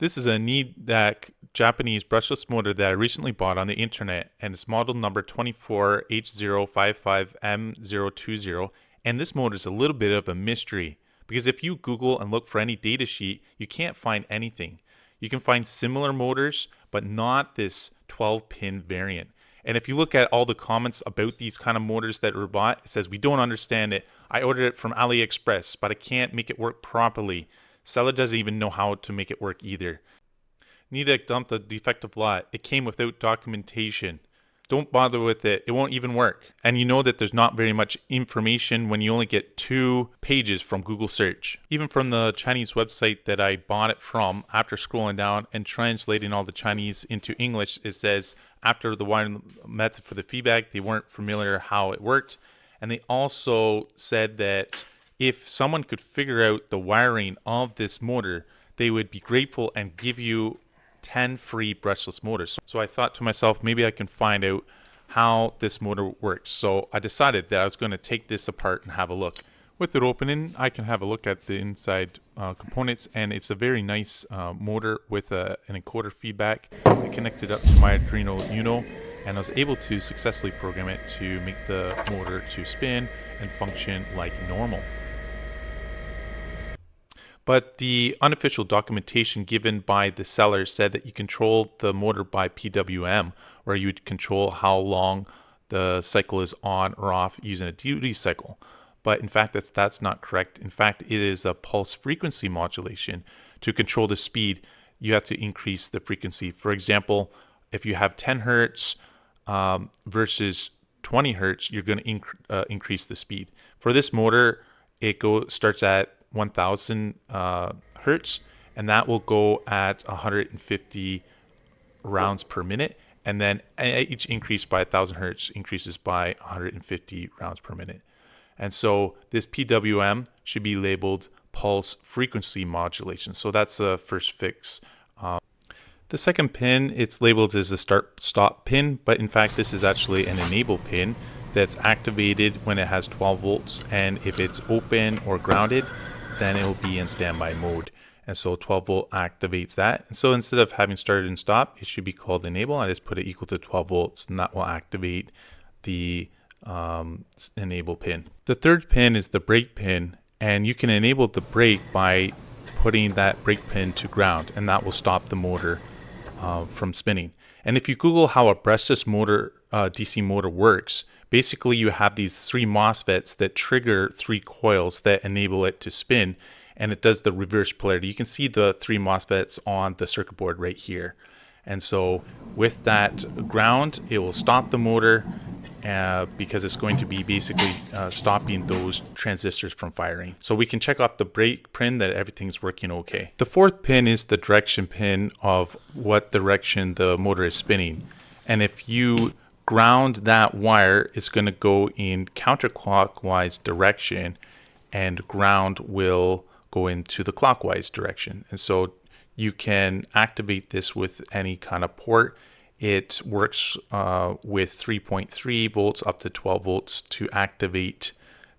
This is a Nidec Japanese brushless motor that I recently bought on the internet, and it's model number 24H055M020. And this motor is a little bit of a mystery because if you Google and look for any datasheet, you can't find anything. You can find similar motors, but not this 12-pin variant. And if you look at all the comments about these kind of motors that were bought, it says, "We don't understand it. I ordered it from AliExpress, but I can't make it work properly. Seller doesn't even know how to make it work either. Nidec dumped a defective lot. It came without documentation. Don't bother with it. It won't even work." And you know that there's not very much information when you only get 2 pages from Google search. Even from the Chinese website that I bought it from, after scrolling down and translating all the Chinese into English, it says after the wiring method for the feedback, they weren't familiar how it worked. And they also said that if someone could figure out the wiring of this motor, they would be grateful and give you 10 free brushless motors. So I thought to myself, maybe I can find out how this motor works. So I decided that I was going to take this apart and have a look. With it opening, I can have a look at the inside components, and it's a very nice motor with an encoder feedback. I connected up to my Arduino Uno, and I was able to successfully program it to make the motor to spin and function like normal. But the unofficial documentation given by the seller said that you control the motor by PWM, where you would control how long the cycle is on or off using a duty cycle. But in fact, that's not correct. In fact, it is a pulse frequency modulation. To control the speed, you have to increase the frequency. For example, if you have 10 hertz versus 20 hertz, you're going to increase the speed. For this motor, it starts at 1000 hertz, and that will go at 150 rounds per minute, and then each increase by 1000 hertz increases by 150 rounds per minute. And so this PWM should be labeled pulse frequency modulation. So that's the first fix. The second pin, it's labeled as a start-stop pin, but in fact this is actually an enable pin that's activated when it has 12 volts, and if it's open or grounded, then it will be in standby mode. And so 12 volt activates that. And so instead of having started and stop, it should be called enable. I just put it equal to 12 volts, and that will activate the enable pin. The third pin is the brake pin, and you can enable the brake by putting that brake pin to ground, and that will stop the motor from spinning. And if you Google how a brushless motor, DC motor works, basically you have these 3 MOSFETs that trigger 3 coils that enable it to spin, and it does the reverse polarity. You can see the 3 MOSFETs on the circuit board right here. And so with that ground, it will stop the motor because it's going to be basically stopping those transistors from firing. So we can check off the brake pin that everything's working okay. The fourth pin is the direction pin of what direction the motor is spinning. And if you ground that wire, it's going to go in counterclockwise direction, and ground will go into the clockwise direction. And so you can activate this with any kind of port. It works with 3.3 volts up to 12 volts to activate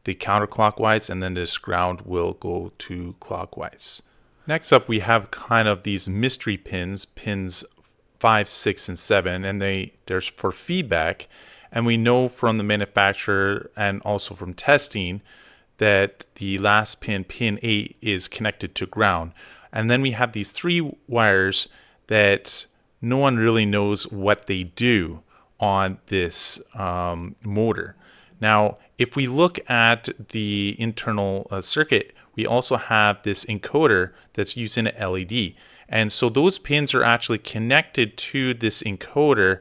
the counterclockwise, and then this ground will go to clockwise. Next up, we have kind of these mystery pins 5, 6, and 7, and there's for feedback. And we know from the manufacturer and also from testing that the last pin, pin 8, is connected to ground. And then we have these 3 wires that no one really knows what they do on this motor. Now, if we look at the internal circuit, we also have this encoder that's using an LED. And so those pins are actually connected to this encoder.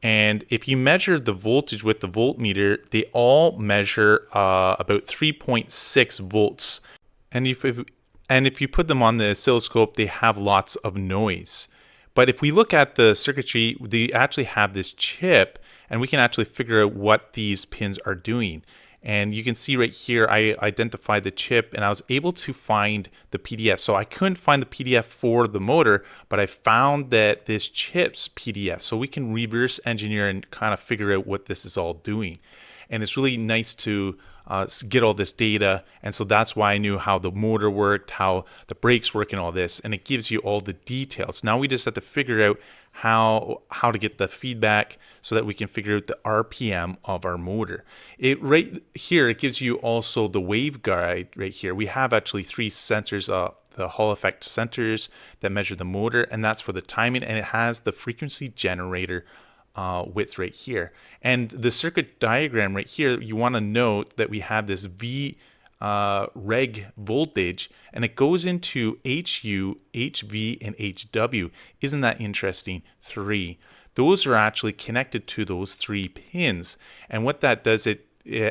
And if you measure the voltage with the voltmeter, they all measure about 3.6 volts. And if you put them on the oscilloscope, they have lots of noise. But if we look at the circuitry, they actually have this chip, and we can actually figure out what these pins are doing. And you can see right here, I identified the chip, and I was able to find the PDF. So I couldn't find the PDF for the motor, but I found that this chip's PDF. So we can reverse engineer and kind of figure out what this is all doing. And it's really nice to get all this data. And so that's why I knew how the motor worked, how the brakes work, and all this. And it gives you all the details. Now we just have to figure out how to get the feedback so that we can figure out the RPM of our motor. Right here, it gives you also the waveguide right here. We have actually 3 sensors, the Hall effect sensors that measure the motor, and that's for the timing, and it has the frequency generator width right here. And the circuit diagram right here, you want to note that we have this V reg voltage, and it goes into HU, HV, and HW. Isn't that interesting? 3. Those are actually connected to those 3 pins. And what that does, it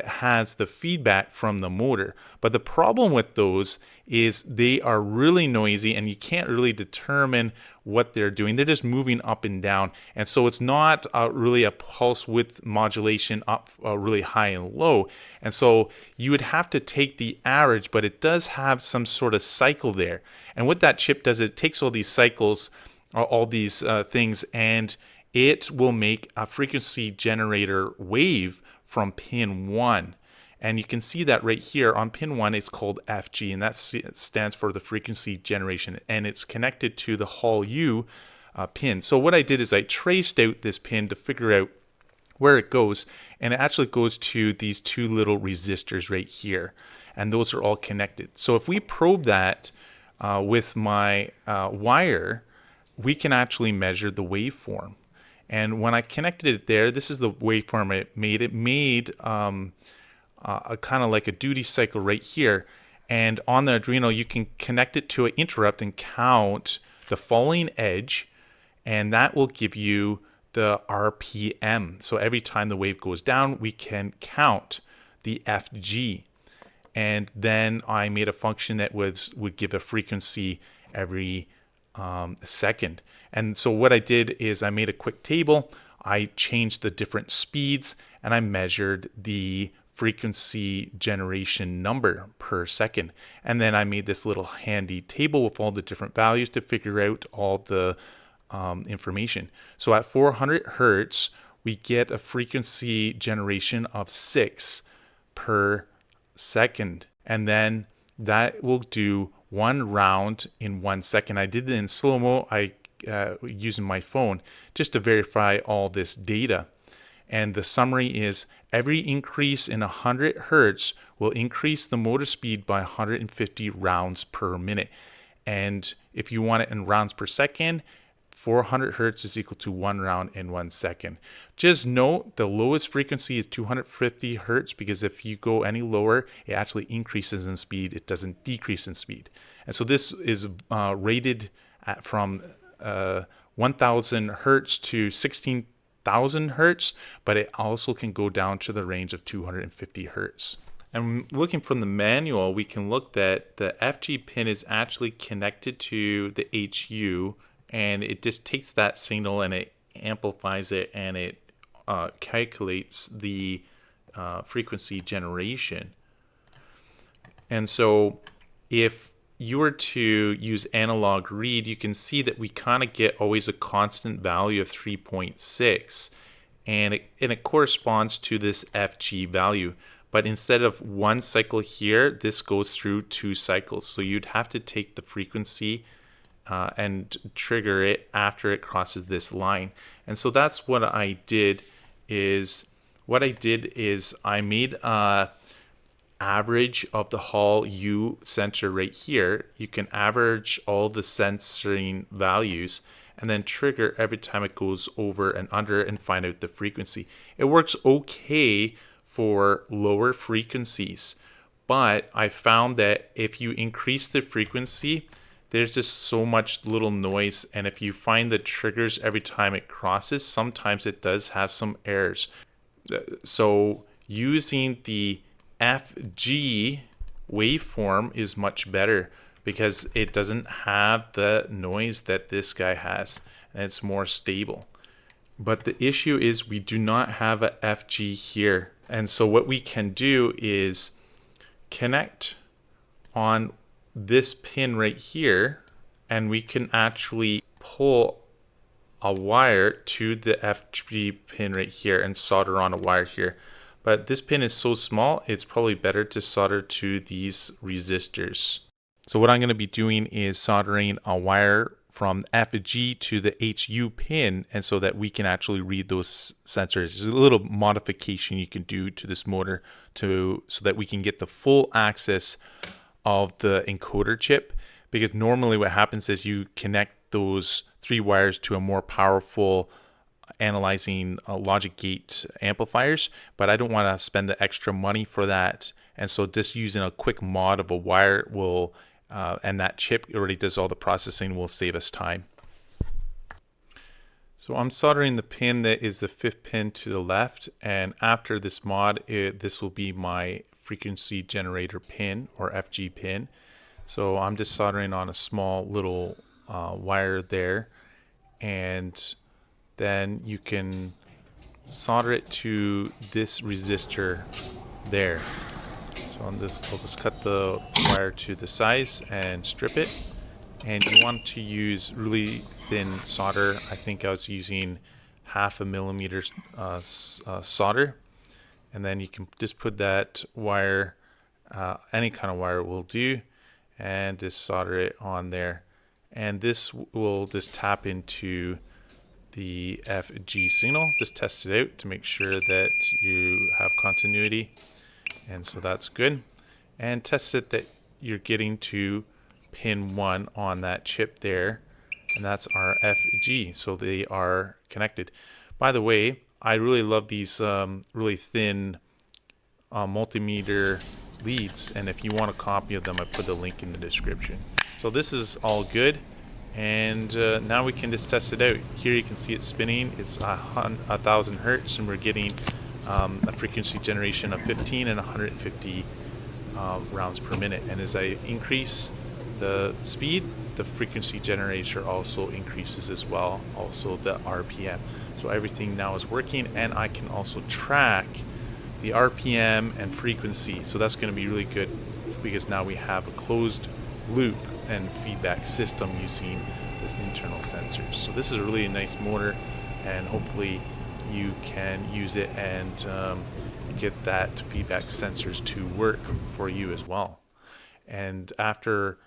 has the feedback from the motor. But the problem with those is they are really noisy, and you can't really determine what they're doing. They're just moving up and down. And so it's not really a pulse width modulation up really high and low. And so you would have to take the average, but it does have some sort of cycle there. And what that chip does, it takes all these cycles, all these things, and it will make a frequency generator wave from pin 1. And you can see that right here on pin 1, it's called FG, and that stands for the frequency generation, and it's connected to the Hall U pin. So what I did is I traced out this pin to figure out where it goes, and it actually goes to these 2 little resistors right here, and those are all connected. So if we probe that with my wire, we can actually measure the waveform. And when I connected it there, this is the waveform it made. It made a kind of like a duty cycle right here. And on the Arduino, you can connect it to an interrupt and count the falling edge, and that will give you the RPM. So every time the wave goes down, we can count the FG. And then I made a function that would give a frequency every second. And so what I did is I made a quick table. I changed the different speeds, and I measured the frequency generation number per second. And then I made this little handy table with all the different values to figure out all the information. So at 400 hertz, we get a frequency generation of 6 per second. And then that will do 1 round in 1 second. I did it in slow-mo, using my phone just to verify all this data. And the summary is every increase in 100 hertz will increase the motor speed by 150 rounds per minute. And if you want it in rounds per second, 400 hertz is equal to 1 round in 1 second. Just note the lowest frequency is 250 hertz, because if you go any lower, it actually increases in speed. It doesn't decrease in speed. And so this is rated from 1000 hertz to 16,000 hertz, but it also can go down to the range of 250 hertz. And looking from the manual, we can look that the FG pin is actually connected to the HU, and it just takes that signal and it amplifies it, and it calculates the frequency generation. And so if you were to use analog read, you can see that we kind of get always a constant value of 3.6, and it corresponds to this FG value. But instead of 1 cycle here, this goes through 2 cycles. So you'd have to take the frequency and trigger it after it crosses this line. And so that's what I did. I made a average of the Hall U sensor right here. You can average all the sensing values and then trigger every time it goes over and under and find out the frequency. It works okay for lower frequencies, but I found that if you increase the frequency, there's just so much little noise, and if you find the triggers every time it crosses, sometimes it does have some errors. So using the FG waveform is much better because it doesn't have the noise that this guy has, and it's more stable. But the issue is we do not have a FG here. And so what we can do is connect on this pin right here, and we can actually pull a wire to the FG pin right here and solder on a wire here. But this pin is so small, it's probably better to solder to these resistors. So what I'm going to be doing is soldering a wire from FG to the HU pin, and so that we can actually read those sensors. There's a little modification you can do to this motor so that we can get the full access of the encoder chip, because normally what happens is you connect those 3 wires to a more powerful analyzing logic gate amplifiers, but I don't want to spend the extra money for that, and so just using a quick mod of a wire will and that chip already does all the processing, will save us time. So I'm soldering the pin that is the 5th pin to the left, and after this mod, this will be my frequency generator pin, or FG pin. So I'm just soldering on a small little wire there, and then you can solder it to this resistor there. So I'll just cut the wire to the size and strip it. And you want to use really thin solder. I think I was using 0.5 millimeter solder. And then you can just put that wire, any kind of wire will do, and just solder it on there. And this will just tap into the FG signal. Just test it out to make sure that you have continuity. And so that's good. And test it that you're getting to pin 1 on that chip there. And that's our FG. So they are connected. By the way, I really love these really thin multimeter leads. And if you want a copy of them, I put the link in the description. So this is all good. And now we can just test it out. Here you can see it spinning. It's 1,000 hertz, and we're getting a frequency generation of 15 and 150 rounds per minute. And as I increase the speed, the frequency generator also increases as well, also the RPM. So everything now is working, and I can also track the RPM and frequency. So that's going to be really good, because now we have a closed loop and feedback system using this internal sensors. So this is a really nice motor, and hopefully you can use it and get that feedback sensors to work for you as well. And after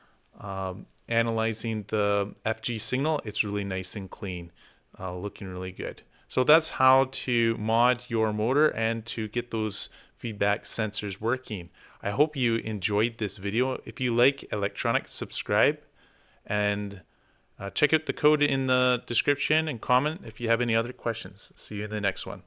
analyzing the FG signal, it's really nice and clean, looking really good. So that's how to mod your motor and to get those feedback sensors working. I hope you enjoyed this video. If you like electronics, subscribe, and check out the code in the description and comment if you have any other questions. See you in the next one.